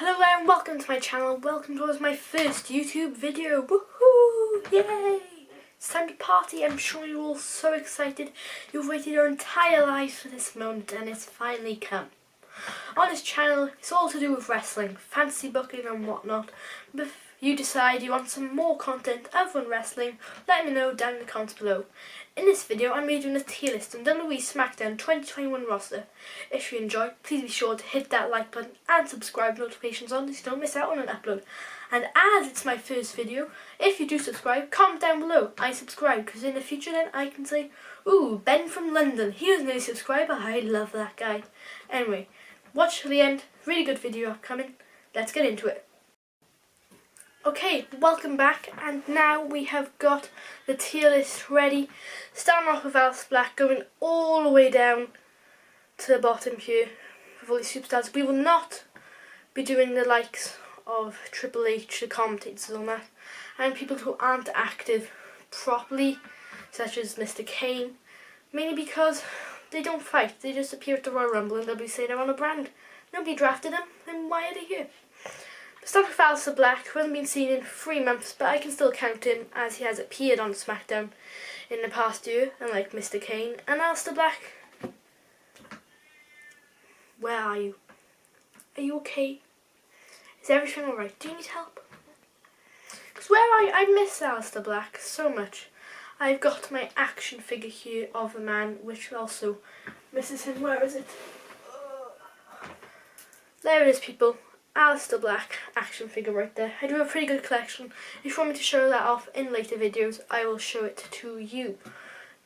Hello there and welcome to my channel. Welcome towards my first YouTube video. Woohoo! Yay! It's time to party. I'm sure you're all so excited. You've waited your entire lives for this moment and it's finally come. On this channel, it's all to do with wrestling, fantasy booking and whatnot. But if you decide you want some more content other than wrestling, let me know down in the comments below. In this video, I'm doing a tier list on WWE Smackdown 2021 roster. If you enjoy, please be sure to hit that like button and subscribe with notifications on so you don't miss out on an upload. And as it's my first video, if you do subscribe, comment down below, I subscribe, because in the future then I can say, ooh, Ben from London, he was a new subscriber, I love that guy. Anyway, watch till the end, really good video upcoming, let's get into it. Okay, welcome back, and now we have got the tier list ready. Starting off with Aleister Black, going all the way down to the bottom here with all these superstars. We will not be doing the likes of Triple H, the commentators and all that, and people who aren't active properly, such as Mr. Kane, mainly because they don't fight, they just appear at the Royal Rumble and they'll be saying they're on a brand. Nobody drafted them, then why are they here? Starting with Aleister Black, who hasn't been seen in 3 months, but I can still count him as he has appeared on SmackDown in the past year, unlike Mr. Kane. And Aleister Black, where are you? Are you okay? Is everything alright? Do you need help? Because where are you? I miss Aleister Black so much. I've got my action figure here of a man which also misses him. Where is it? There it is, people. Aleister Black action figure right there. I do have a pretty good collection. If you want me to show that off in later videos, I will show it to you.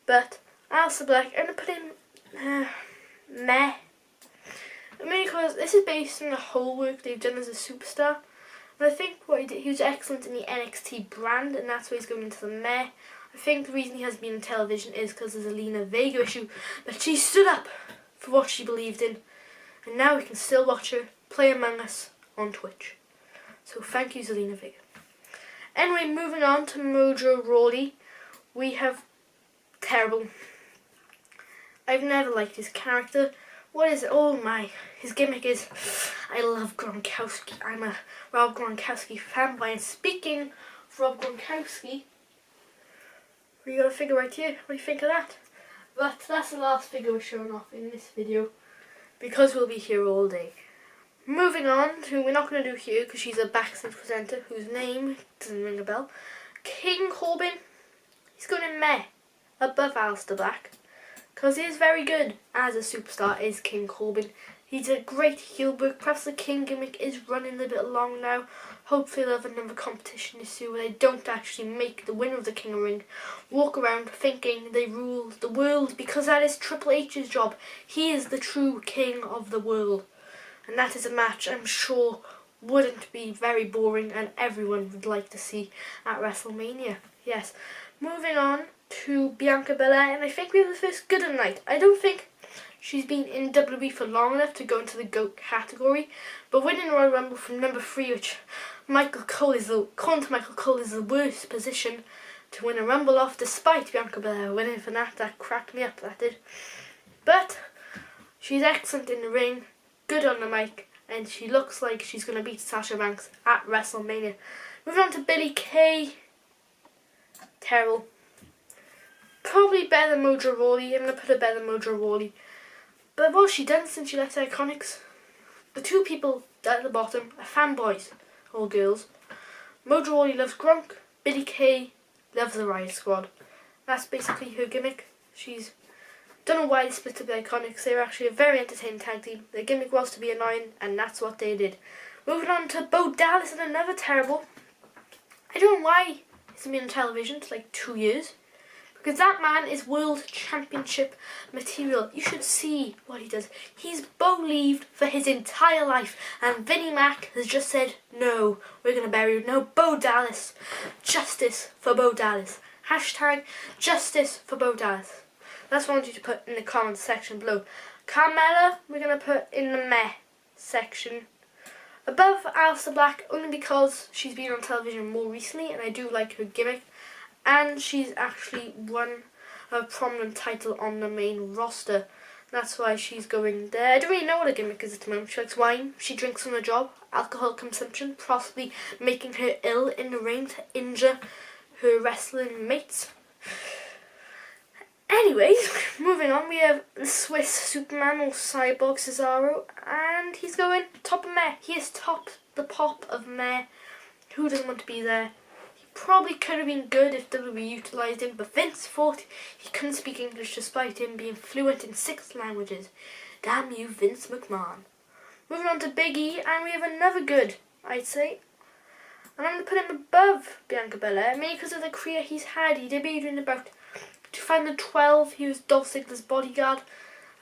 But Aleister Black, I'm going to put in meh. I mean, because this is based on the whole work they've done as a superstar. And I think what he did, he was excellent in the NXT brand, and that's why he's going into the meh. I think the reason he hasn't been on television is because there's a Lena Vega issue. But she stood up for what she believed in. And now we can still watch her play Among Us on Twitch. So thank you, Zelina Vega. Anyway, moving on to Mojo Rawley. We have terrible. I've never liked his character. What is it? Oh my. His gimmick is, I love Gronkowski. I'm a Rob Gronkowski fanboy. And speaking of Rob Gronkowski, we got a figure right here. What do you think of that? But that's the last figure we're showing off in this video, because we'll be here all day. Moving on to, we're not going to do here because she's a backstage presenter whose name doesn't ring a bell. King Corbin, he's going in meh, above Aleister Black, because he is very good as a superstar, is King Corbin. He's a great heel book. Perhaps the King gimmick is running a bit long now. Hopefully they'll have another competition this year where they don't actually make the winner of the King of Ring walk around thinking they rule the world, because that is Triple H's job. He is the true king of the world. And that is a match I'm sure wouldn't be very boring and everyone would like to see at WrestleMania. Yes. Moving on to Bianca Bella, and I think we have the first good of the night. I don't think she's been in WWE for long enough to go into the GOAT category, but winning Royal Rumble from number 3, which according to Michael Cole is the worst position to win a Rumble off, despite Bianca Bella winning for that cracked me up, that did. But she's excellent in the ring, good on the mic, and she looks like she's going to beat Sasha Banks at WrestleMania. Moving on to Billie Kay. Terrible. Probably better than Mojo Rawley. I'm going to put her better than Mojo Rawley. But what's she done since she left Iconics? The two people at the bottom are fanboys, all girls. Mojo Rawley loves Gronk. Billie Kay loves the Riot Squad. That's basically her gimmick. Don't know why they split up the Iconics. They were actually a very entertaining tag team. Their gimmick was to be annoying, and that's what they did. Moving on to Bo Dallas and another terrible. I don't know why he hasn't been on television for like 2 years, because that man is world championship material. You should see what he does. He's Bo-leaved for his entire life, and Vinnie Mac has just said, no, we're going to bury you. No, Bo Dallas. Justice for Bo Dallas. Hashtag justice for Bo Dallas. That's what I want you to put in the comments section below. Carmella, we're going to put in the meh section. Above Aleister Black, only because she's been on television more recently and I do like her gimmick. And she's actually won a prominent title on the main roster. That's why she's going there. I don't really know what her gimmick is at the moment. She likes wine, she drinks on the job, alcohol consumption, possibly making her ill in the ring to injure her wrestling mates. Anyways, moving on, we have the Swiss Superman or Cyborg Cesaro, and he's going top of Meh. He is top the pop of Meh. Who doesn't want to be there? He probably could have been good if WWE utilised him, but Vince thought he couldn't speak English despite him being fluent in 6 languages. Damn you, Vince McMahon. Moving on to Biggie, and we have another good, I'd say. And I'm going to put him above Bianca Bella, mainly because of the career he's had. He debuted in about 2012, he was Dolph Ziggler's bodyguard,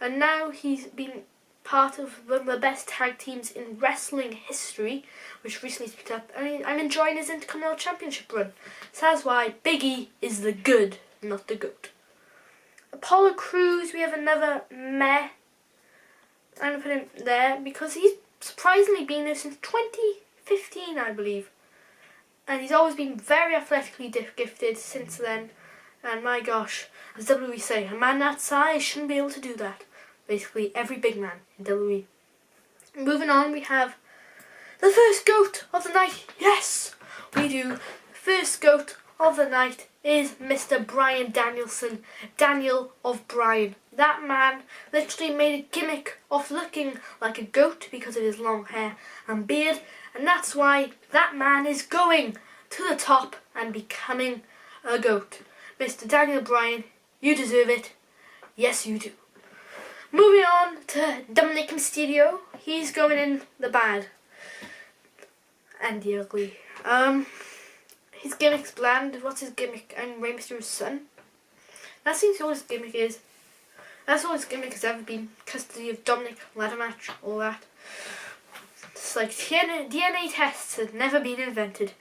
and now he's been part of one of the best tag teams in wrestling history, which recently picked up, and I'm enjoying his Intercontinental Championship run. So that's why Biggie is the good, not the GOAT. Apollo Crews, we have another meh. I'm going to put him there because he's surprisingly been there since 2015, I believe. And he's always been very athletically gifted since then. And my gosh, as WWE say, a man that size shouldn't be able to do that. Basically, every big man in WWE. Moving on, we have the first GOAT of the night. Yes, we do. The first GOAT of the night is Mr. Bryan Danielson, Daniel of Bryan. That man literally made a gimmick of looking like a goat because of his long hair and beard. And that's why that man is going to the top and becoming a GOAT. Mr. Daniel Bryan, you deserve it. Yes, you do. Moving on to Dominic Mysterio. He's going in the bad and the ugly. His gimmick's bland. What's his gimmick? I'm Rey Mysterio's son. That seems all his gimmick is. That's all his gimmick has ever been. Custody of Dominic, ladder match, all that. It's like DNA tests have never been invented.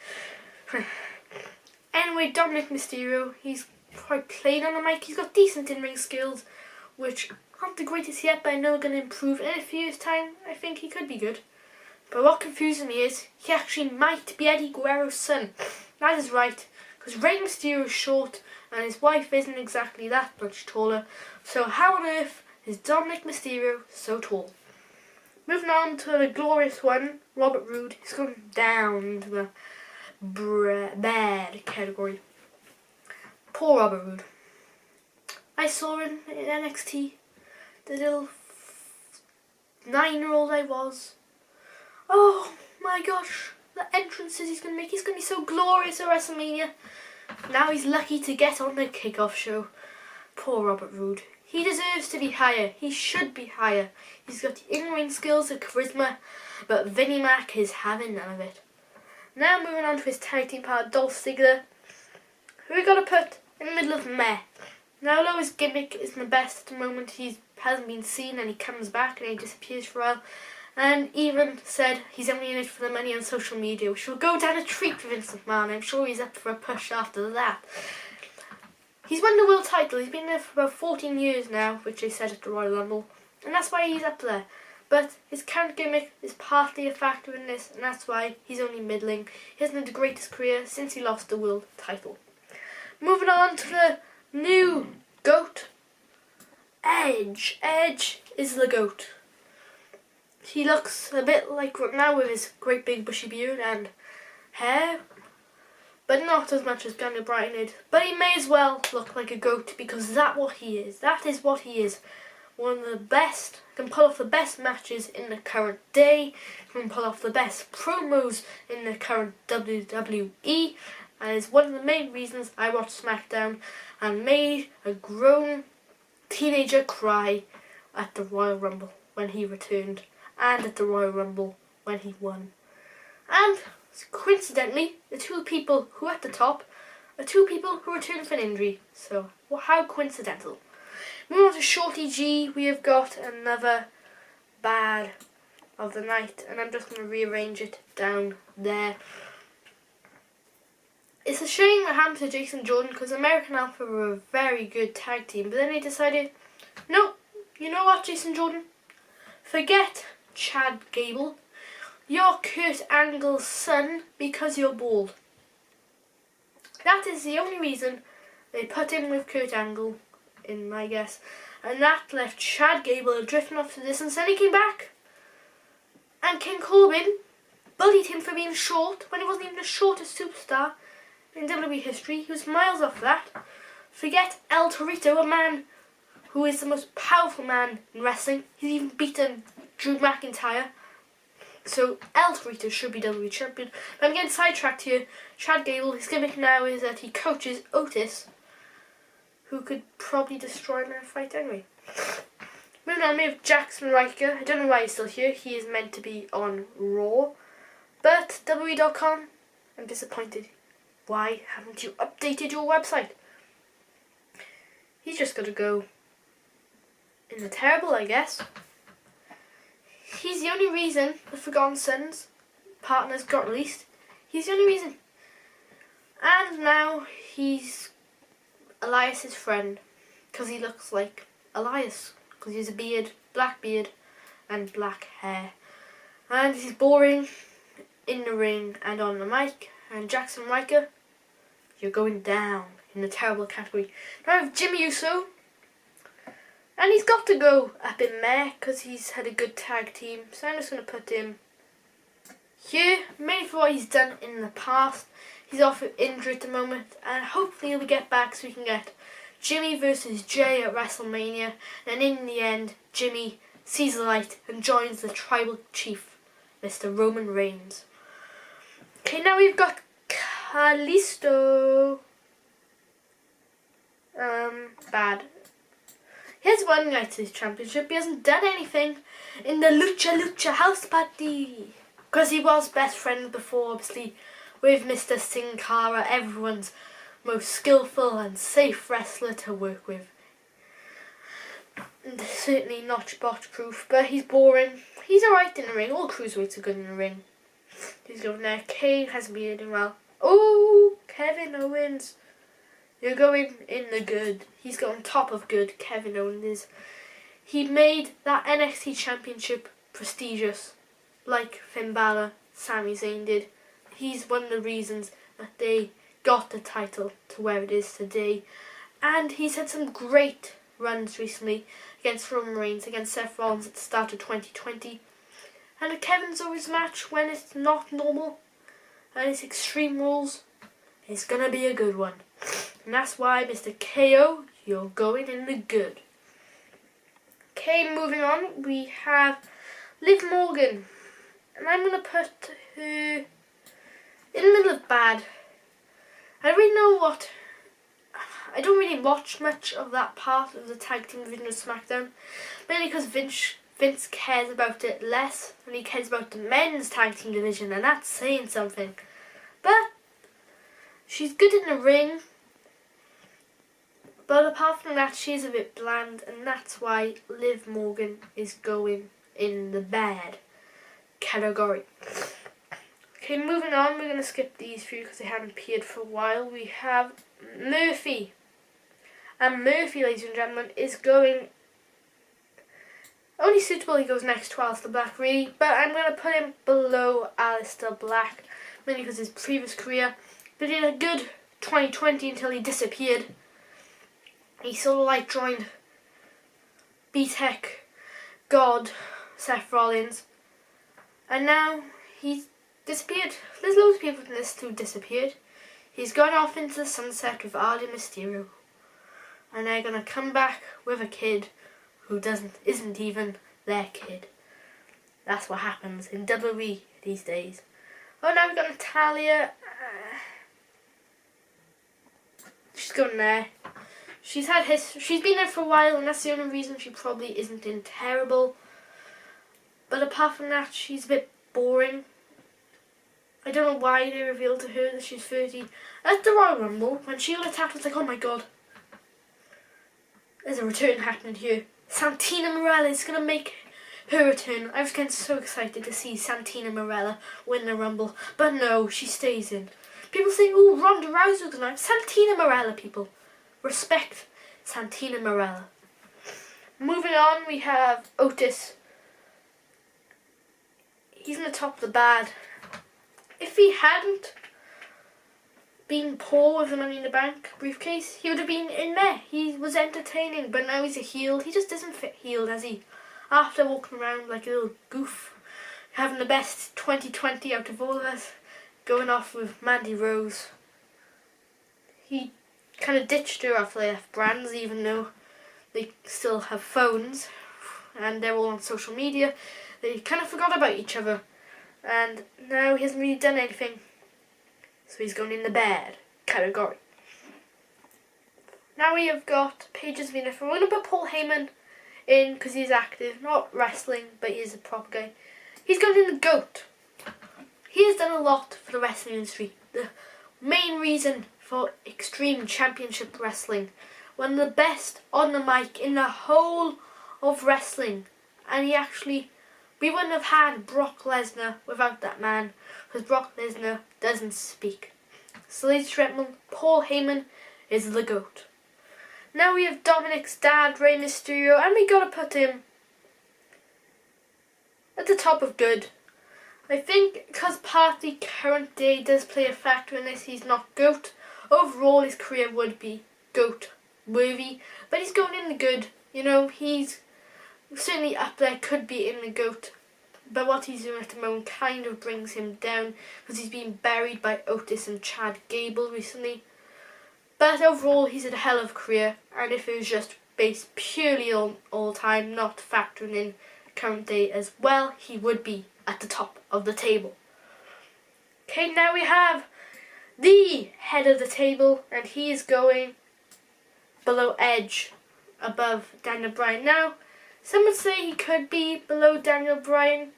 Anyway, Dominic Mysterio, he's quite plain on the mic. He's got decent in-ring skills, which aren't the greatest yet, but I know are going to improve. In a few years' time, I think he could be good. But what confuses me is, he actually might be Eddie Guerrero's son. That is right, because Rey Mysterio is short, and his wife isn't exactly that much taller. So how on earth is Dominic Mysterio so tall? Moving on to the glorious one, Robert Roode. He's going down into the bad category. Poor Robert Roode. I saw him in NXT, the little 9-year-old I was. Oh my gosh, the entrances he's going to make, he's going to be so glorious at WrestleMania. Now he's lucky to get on the kickoff show. Poor Robert Roode. He deserves to be higher. He should be higher. He's got the in-ring skills, the charisma, but Vinnie Mac is having none of it. Now moving on to his tag team part, Dolph Ziggler, who we got to put in the middle of meh. Now, although his gimmick isn't the best at the moment, he hasn't been seen and he comes back and he disappears for a while, and even said he's only in it for the money on social media, which will go down a treat for Vince McMahon. I'm sure he's up for a push after that. He's won the world title. He's been there for about 14 years now, which they said at the Royal Rumble, and that's why he's up there. But his current gimmick is partly a factor in this, and that's why he's only middling. He hasn't had the greatest career since he lost the world title. Moving on to the new GOAT, Edge. Edge is the GOAT. He looks a bit like Rook now with his great big bushy beard and hair, but not as much as Daniel Bryan did. But he may as well look like a GOAT because that's what he is. That is what he is. One of the best, can pull off the best matches in the current day, can pull off the best promos in the current WWE, and is one of the main reasons I watched Smackdown and made a grown teenager cry at the Royal Rumble when he returned, and at the Royal Rumble when he won. And coincidentally, the two people who are at the top are two people who returned from an injury. So, well, how coincidental. Moving on to Shorty G, we have got another bad of the night, and I'm just going to rearrange it down there. It's a shame what happened to Jason Jordan because American Alpha were a very good tag team, but then they decided, no, you know what, Jason Jordan? Forget Chad Gable. You're Kurt Angle's son because you're bald. That is the only reason they put him with Kurt Angle, in my guess. And that left Chad Gable drifting off to the distance. Then he came back. And King Corbin bullied him for being short when he wasn't even the shortest superstar in WWE history. He was miles off that. Forget El Torito, a man who is the most powerful man in wrestling. He's even beaten Drew McIntyre. So El Torito should be WWE champion. But I'm getting sidetracked here. Chad Gable, his gimmick now is that he coaches Otis, who could probably destroy him in a fight anyway. Moving on, we have Jackson Riker. I don't know why he's still here. He is meant to be on Raw. But WWE.com, I'm disappointed. Why haven't you updated your website? He's just got to go in the terrible, I guess. He's the only reason the Forgotten Sons partners got released. He's the only reason. And now he's Elias's friend, because he looks like Elias, because he has a beard, black beard, and black hair. And he's boring in the ring and on the mic. And Jackson Riker, you're going down in the terrible category. Now I have Jimmy Uso, and he's got to go up in there because he's had a good tag team. So I'm just going to put him here, mainly for what he's done in the past. He's off injured at the moment, and hopefully he'll get back so we can get Jimmy versus Jay at WrestleMania. And in the end, Jimmy sees the light and joins the tribal chief, Mr. Roman Reigns. Okay, now we've got Callisto. Bad. He has won the United States Championship. He hasn't done anything in the Lucha House Party, because he was best friends before, obviously, with Mr. Sin Cara, everyone's most skillful and safe wrestler to work with. And certainly not botch proof, but he's boring. He's alright in the ring. All cruiserweights are good in the ring. He's going there. Kane hasn't been doing well. Oh, Kevin Owens. You're going in the good. He's got on top of good, Kevin Owens is. He made that NXT Championship prestigious, like Finn Balor, Sami Zayn did. He's one of the reasons that they got the title to where it is today. And he's had some great runs recently against Roman Reigns, against Seth Rollins at the start of 2020. And a Kevin's Owens match when it's not normal and it's Extreme Rules, it's going to be a good one. And that's why, Mr. KO, you're going in the good. Okay, moving on, we have Liv Morgan. And I'm going to put her in the middle of bad. I don't really know what... I don't really watch much of that part of the tag team division of Smackdown. Mainly because Vince cares about it less than he cares about the men's tag team division. And that's saying something. But she's good in the ring. But apart from that, she's a bit bland. And that's why Liv Morgan is going in the bad category. Okay, moving on, we're going to skip these few because they haven't appeared for a while. We have Murphy. And Murphy, ladies and gentlemen, is going... Only suitable he goes next to Aleister Black, really. But I'm going to put him below Aleister Black, mainly because his previous career. But he had a good 2020 until he disappeared. He sort of like joined B-Tech God, Seth Rollins. And now he's disappeared. There's loads of people from this who disappeared. He's gone off into the sunset with Rey Mysterio. And they're going to come back with a kid who isn't even their kid. That's what happens in WWE these days. Oh, now we've got Natalya. She's going there. She's been there for a while, and that's the only reason she probably isn't in terrible. But apart from that, she's a bit boring. I don't know why they revealed to her that she's 30. At the Royal Rumble, when she got attacked, I was like, oh my god. There's a return happening here. Santina Marella is going to make her return. I was getting so excited to see Santina Marella win the Rumble. But no, she stays in. People say, oh, Ronda Rousey tonight. Santina Marella, people. Respect Santina Marella. Moving on, we have Otis. He's in the top of the bad. If he hadn't been poor with the Money in the Bank briefcase, he would have been in there. He was entertaining, but now he's a heel. He just doesn't fit heel, does he? After walking around like a little goof, having the best 2020 out of all of us, going off with Mandy Rose. He kind of ditched her after they left brands, even though they still have phones and they're all on social media. They kind of forgot about each other, and now he hasn't really done anything, so he's going in the bad category. Now we have got Paige's been different. We're going to put Paul Heyman in because he's active, not wrestling, but he's a proper guy. He's going in the GOAT. He has done a lot for the wrestling industry. The main reason for Extreme Championship Wrestling. One of the best on the mic in the whole of wrestling. And we wouldn't have had Brock Lesnar without that man, because Brock Lesnar doesn't speak. So ladies and gentlemen, Paul Heyman is the GOAT. Now we have Dominic's dad, Rey Mysterio, and we gotta put him at the top of good. I think because part of the current day does play a factor in this, he's not GOAT. Overall, his career would be GOAT worthy, but he's going in the good. You know, he's certainly up there, could be in the GOAT, but what he's doing at the moment kind of brings him down because he's been buried by Otis and Chad Gable recently. But overall, he's had a hell of a career, and if it was just based purely on all time, not factoring in current day as well, he would be at the top of the table. Okay, now we have the head of the table, and he is going below Edge, above Daniel Bryan. Now, some would say he could be below Daniel Bryan.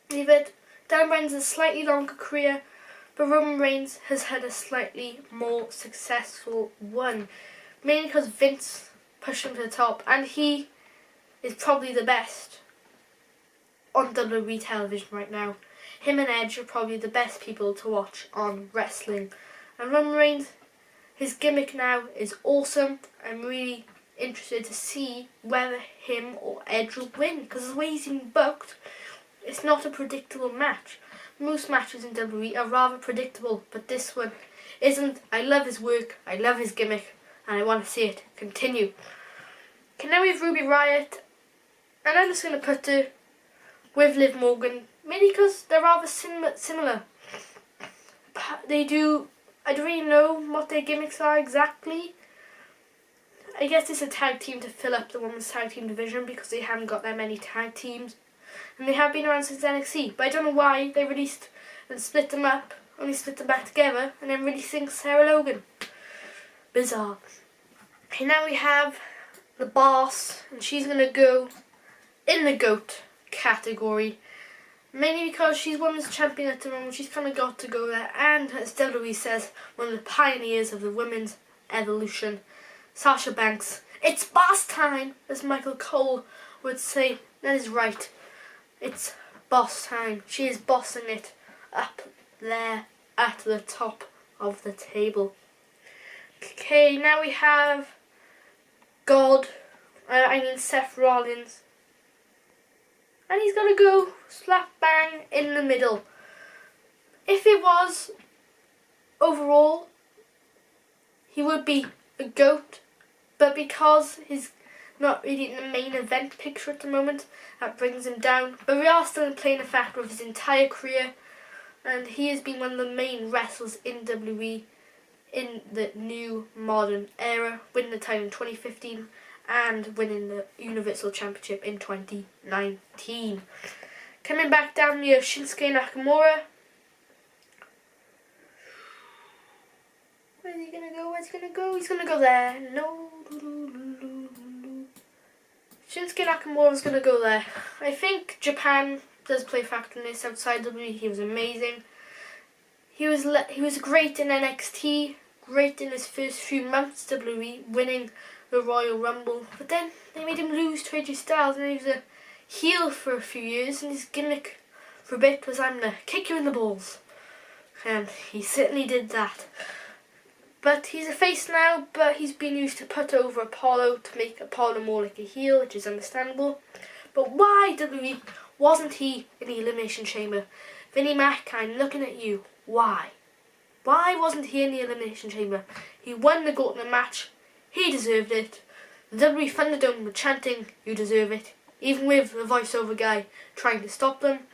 Leave it. Daniel Bryan's a slightly longer career, but Roman Reigns has had a slightly more successful one. Mainly because Vince pushed him to the top, and he is probably the best on WWE television right now. Him and Edge are probably the best people to watch on wrestling. And Roman Reigns, his gimmick now is awesome. I'm really interested to see whether him or Edge will win, because the way he's been booked, it's not a predictable match. Most matches in WWE are rather predictable, but this one isn't. I love his work, I love his gimmick, and I want to see it continue. Okay, now we have Ruby Riott, and I'm just going to put her with Liv Morgan, mainly because they're rather similar. I don't really know what their gimmicks are exactly. I guess it's a tag team to fill up the women's tag team division because they haven't got that many tag teams. And they have been around since NXT, but I don't know why they released and split them up, only split them back together, and then releasing Sarah Logan. Bizarre. Okay, now we have the boss, and she's going to go in the GOAT category. Mainly because she's women's champion at the moment, she's kind of got to go there. And as WWE says, one of the pioneers of the women's evolution, Sasha Banks. It's boss time, as Michael Cole would say. That is right. It's boss time. She is bossing it up there at the top of the table. Okay, now we have Seth Rollins. And he's going to go slap bang in the middle. If it was overall, he would be a GOAT. But because he's not really in the main event picture at the moment, that brings him down. But we are still playing a factor of his entire career, and he has been one of the main wrestlers in WWE in the new modern era, winning the title in 2015 and winning the Universal Championship in 2019. Coming back down near Shinsuke Nakamura. Where's he gonna go? Where's he gonna go? He's gonna go there. No. Shinsuke Nakamura's gonna go there. I think Japan does play a factor in this. Outside WWE, he was amazing. He was great in NXT, great in his first few months WWE, winning the Royal Rumble. But then they made him lose to AJ Styles, and he was a heel for a few years. And his gimmick for a bit was, "I'm gonna kick you in the balls," and he certainly did that. But he's a face now, but he's been used to put over Apollo to make Apollo more like a heel, which is understandable. But why, WWE, wasn't he in the Elimination Chamber? Vinnie Mac, I'm looking at you. Why? Why wasn't he in the Elimination Chamber? He won the Gauntlet match. He deserved it. The WWE Thunderdome were chanting, "You deserve it." Even with the voiceover guy trying to stop them,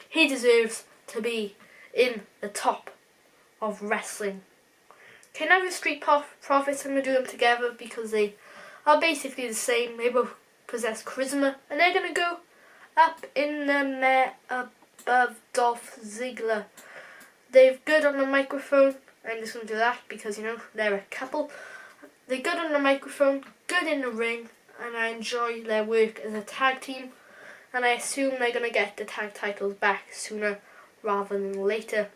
he deserves to be in the top of wrestling. Okay, now the Street Profits, I'm going to do them together because they are basically the same. They both possess charisma, and they're going to go up in the Met above Dolph Ziggler. They're good on the microphone. I'm just going to do that because, you know, they're a couple. They're good on the microphone, good in the ring, and I enjoy their work as a tag team. And I assume they're going to get the tag titles back sooner rather than later.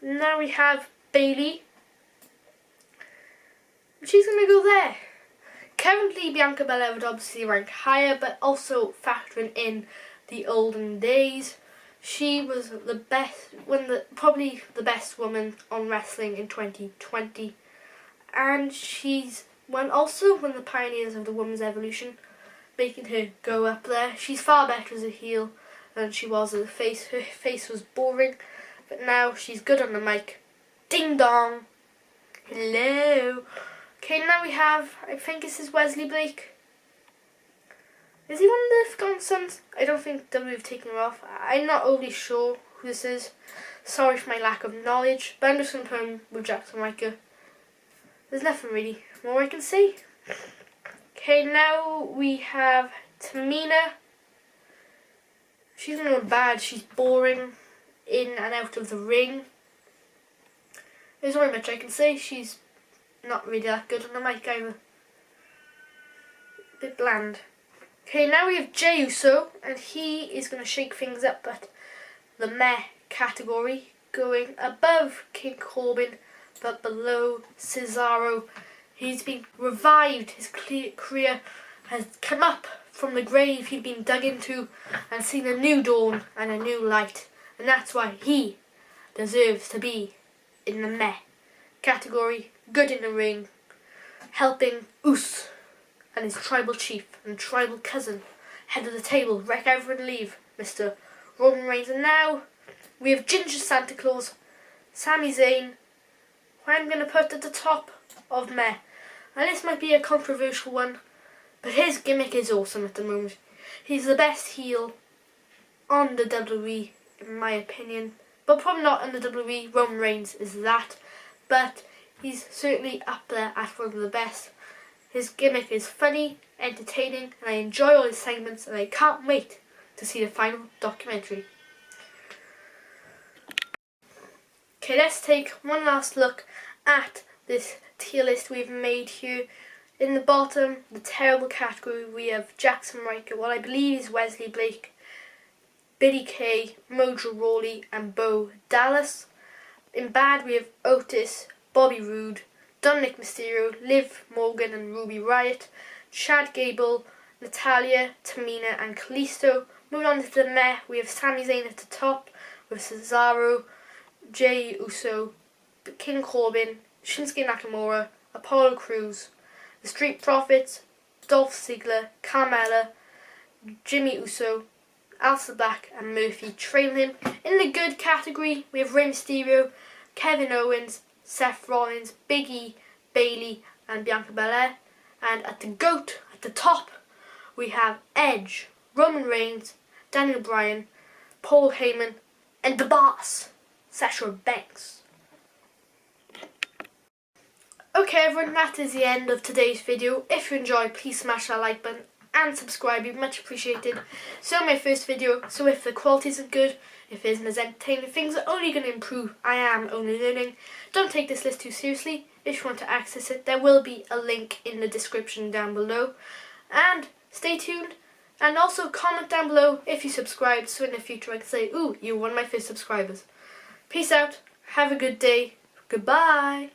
Now we have Bayley. She's going to go there. Currently, Bianca Bella would obviously rank higher, but also factoring in the olden days. She was the best, probably the best woman on wrestling in 2020. And she's also one of the pioneers of the women's evolution, making her go up there. She's far better as a heel than she was as a face. Her face was boring, but now she's good on the mic. Ding dong. Hello. Okay, now we have, I think this is Wesley Blake. Is he one of the Forgotten Sons? I don't think WWE have taken him off. I'm not overly sure who this is. Sorry for my lack of knowledge, but I'm just going to put him with Jackson Riker. There's nothing really more I can say. Okay, now we have Tamina. She's not bad. She's boring in and out of the ring. There's not much I can say. She's not really that good on the mic either. A bit bland. Okay, now we have Jey Uso, and he is going to shake things up at the meh category, going above King Corbin, but below Cesaro. He's been revived. His career has come up from the grave he'd been dug into and seen a new dawn and a new light. And that's why he deserves to be in the meh category. Good in the ring, helping Uso and his tribal chief and tribal cousin, head of the table, wreck everyone and leave, Mr. Roman Reigns. And now we have Ginger Santa Claus, Sami Zayn, who I'm going to put at the top of meh. And this might be a controversial one, but his gimmick is awesome at the moment. He's the best heel on the WWE, in my opinion. But probably not on the WWE. Roman Reigns is that. But he's certainly up there as one of the best. His gimmick is funny, entertaining, and I enjoy all his segments, and I can't wait to see the final documentary. Okay, let's take one last look at this tier list we've made here. In the bottom, the terrible category, we have Jackson Riker, what I believe is Wesley Blake, Billy Kay, Mojo Rawley, and Bo Dallas. In bad, we have Otis, Bobby Roode, Rey Mysterio, Liv Morgan and Ruby Riott, Chad Gable, Natalya, Tamina and Callisto. Moving on to the meh, we have Sami Zayn at the top with Cesaro, Jey Uso, King Corbin, Shinsuke Nakamura, Apollo Crews, the Street Profits, Dolph Ziggler, Carmella, Jimmy Uso, Aleister Black and Murphy trailing him. In the good category, we have Rey Mysterio, Kevin Owens, Seth Rollins, Biggie, Bayley and Bianca Bella. And at the GOAT, at the top, we have Edge, Roman Reigns, Daniel Bryan, Paul Heyman and the boss, Sasha Banks. Okay everyone, that is the end of today's video. If you enjoyed, please smash that like button and subscribe, you'd be much appreciated. So my first video, so if the quality isn't good, if it isn't as entertaining, things are only going to improve. I am only learning. Don't take this list too seriously. If you want to access it, there will be a link in the description down below. And stay tuned. And also comment down below if you subscribed, so in the future I can say, ooh, you're one of my first subscribers. Peace out. Have a good day. Goodbye.